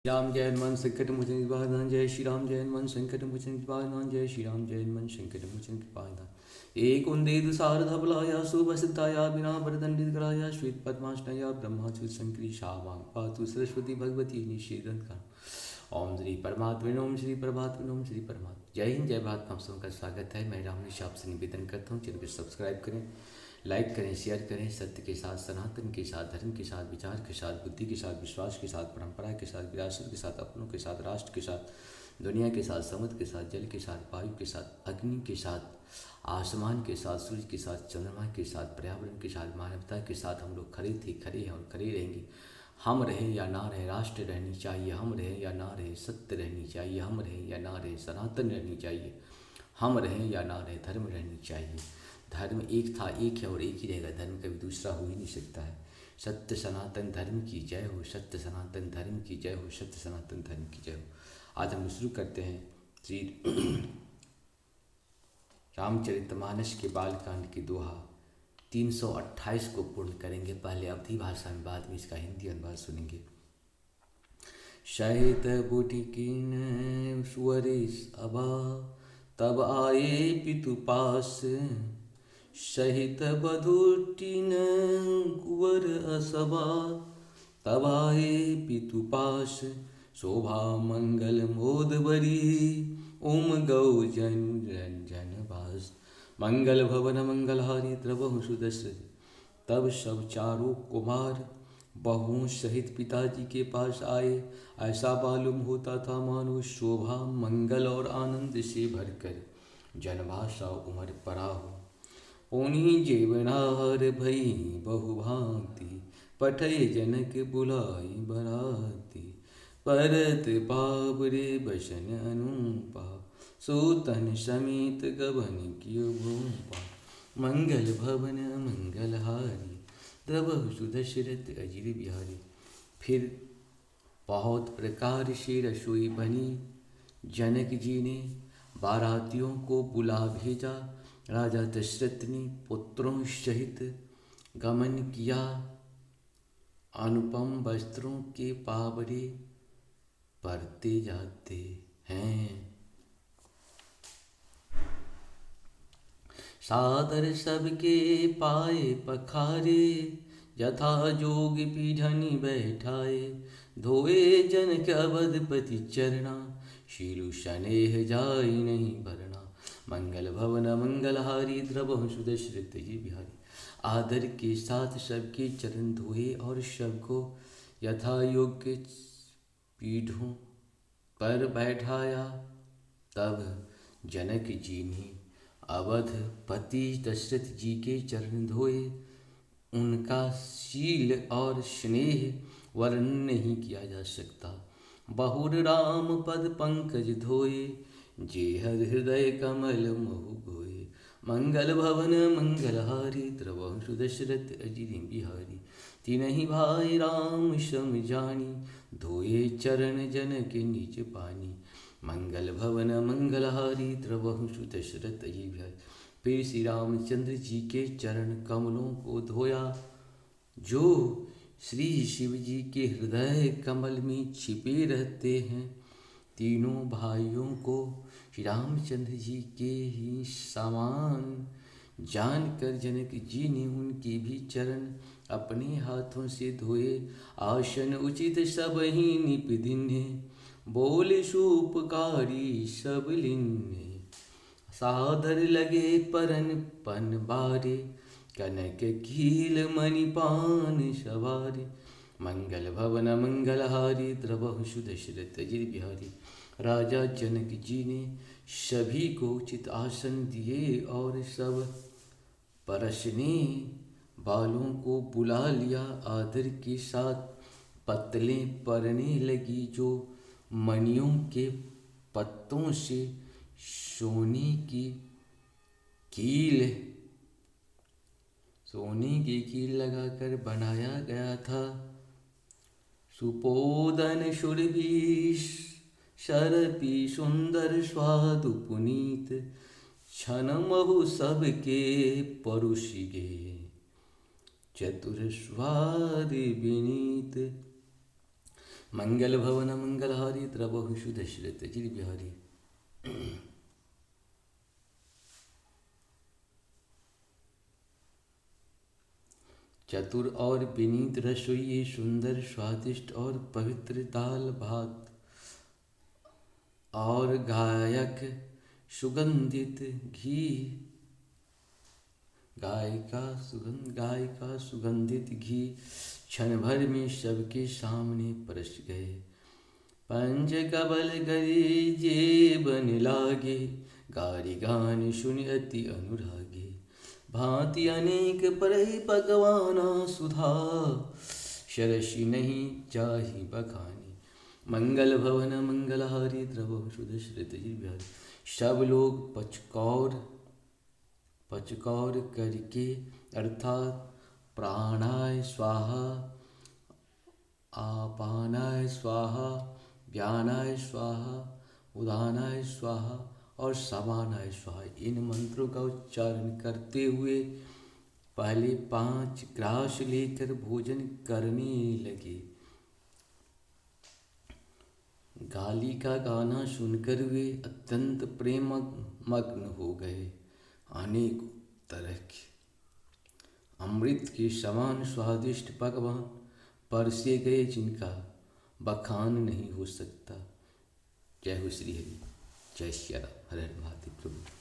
राम जय हनुमान संकट मोचन कृपानाथ जय श्री राम जय हनुमान संकट मोचन कृपानाथ जय श्री राम जय हनुमान संकट मोचन कृपानाथ एक उन्दे दुसार धबलाया सुभसिताया बिना वरदंडित कराया श्वेत पद्माष्टया ब्रह्माचुर शंकरी शावांग पातु सरस्वती भगवती निषेधन का ओम श्री परमात्मा ओम श्री परमात्मा ओम श्री परमात्मा। जय हिंद जय भारत। आप सबका स्वागत है। मैं रामनिश आपसे निवेदन करता हूँ चैनल को सब्सक्राइब करें, लाइक करें, शेयर करें। सत्य के साथ, सनातन के साथ, धर्म के साथ, विचार के साथ, बुद्धि के साथ, विश्वास के साथ, परंपरा के साथ, विरासत के साथ, अपनों के साथ, राष्ट्र के साथ, दुनिया के साथ, समुद्र के साथ, जल के साथ, वायु के साथ, अग्नि के साथ, आसमान के साथ, सूर्य के साथ, चंद्रमा के साथ, पर्यावरण के साथ, मानवता के साथ हम लोग खड़े थे, खड़े हैं और खड़े रहेंगे। हम रहे या ना रहे, राष्ट्र रहनी चाहिए। हम रहे या ना रहे, सत्य रहनी चाहिए। हम रहे या ना रहे, सनातन रहनी चाहिए। हम रहें या ना रहे, धर्म रहनी चाहिए। धर्म एक था, एक है और एक ही रहेगा। धर्म कभी दूसरा हो ही नहीं सकता है। सत्य सनातन धर्म की जय हो, सत्य सनातन धर्म की जय हो, सत्य सनातन धर्म की जय हो। आज हम शुरू करते हैं श्री रामचरितमानस के बालकांड की दोहा 328 को पूर्ण करेंगे। पहले अवधी भाषा में, बाद में इसका हिंदी अनुवाद सुनेंगे। शहित बुटिकिन सुअरिस अबा, तब आए पितु पास। सहित बधुटिन कुंवर असबा, तब आए पितु पास। शोभा मंगल मोद बरी, ओम गौ जन रंजन बास। मंगल भवन मंगलहारी द्रवहु सुदशरथ। तब सब चारों कुमार बहुओं सहित पिताजी के पास आए। ऐसा मालूम होता था मानो शोभा मंगल और आनंद से भरकर जनभाषा उमर परा हो। पुनि जेवनार भई बहुभांति, पठय जनक बुलाई बराती। परत पावरे बसन अनुपा, सोतन समेत गबन कियो भूपा। मंगल भवन मंगलहारी, द्रवहु सुदशरथ अजिर बिहारी। फिर बहुत प्रकार से रसोई बनी। जनक जी ने बारातियों को बुला भेजा। राजा दशरथ ने पुत्रों सहित गमन किया। अनुपम वस्त्रों के पावड़े परते जाते हैं। सादर सबके पाए पखारे, यथा जोग पीढ़नी बैठाए। धोए जनक अवधपति चरना, शीलु स्नेह जाय नहीं भरना। मंगल भवन मंगलहारी, द्रवहु सुदशरथ जी बिहारी। आदर के साथ सबके चरण धोए और सबको यथा योग्य पीढ़ों पर बैठाया। तब जनक जी ने अवधपति दशरथ जी के चरण धोए। उनका शील और स्नेह वर्णन नहीं किया जा सकता। बहुर राम पद पंकज धोए, जेहर हृदय कमल महु गोए। मंगल भवन मंगलहारी, द्रवहु सुदशरथ अजिर बिहारी। तिनहि भाई राम सम जानी, धोए चरण जनक निज पानी। मंगल भवन मंगलहारी, द्रवहु सुदशरथ अजिर बिहारी। फिर श्री रामचंद्र जी के चरण कमलों को धोया, जो श्री शिव जी के हृदय कमल में छिपे रहते हैं। तीनों भाइयों को श्री रामचंद्र जी के ही समान जानकर जनक जी ने उनके भी चरण अपने हाथों से धोए। आसन उचित सब ही निप दिन्हे, बोले सुपकारी सब लिन्हे। सादर लगे परन पन बारे, कनक कील मणिपान सवारे। मंगल भवन मंगलहारी, द्रवहु सुदशरथ अजिर बिहारी। राजा जनक जी ने सभी को उचित आसन दिए और सब परसने वालों को बुला लिया। आदर के साथ पत्तलें परने लगी, जो मणियों के पत्तों से सोने की कील लगाकर बनाया गया था। सुपोदन सुरभि शरपी सुंदर स्वादु पुनीत, छन महु सबके परुषिगे, चतुर स्वाद विनीत। मंगल भवन मंगलहारी द्रवहु सुदशरथ गिरि बिहारी। चतुर और विनीत रसोइये, सुंदर स्वादिष्ट और पवित्र दाल भात, और गायक सुगंधित घी, गाय का सुगंधित घी क्षण भर में सबके सामने परस गए। पंच कबल गरी जे बन लागे, गारी गान सुनि अति अनुरागे। भांति अनेक परहि पकवाना सुधा, शरषि नहीं चाहि बखानी। मंगल भवन मंगलहारी द्रवहु सुदशरथ गिरि बिहारी। सब लोग पचकौर करके अर्थात प्राणाय स्वाहा, आपानाय स्वाहा, व्यानाय स्वाहा, उदानाय स्वाहा और समानाय स्वाहा, इन मंत्रों का उच्चारण करते हुए पहले 5 ग्रास लेकर भोजन करने लगे। गाली का गाना सुनकर वे अत्यंत प्रेम मग्न हो गए। अनेक तरह के अमृत के समान स्वादिष्ट पकवान परसे गए, जिनका बखान नहीं हो सकता। जय हो श्री हरि, जय श्री राम, हर हर महादेव प्रभु।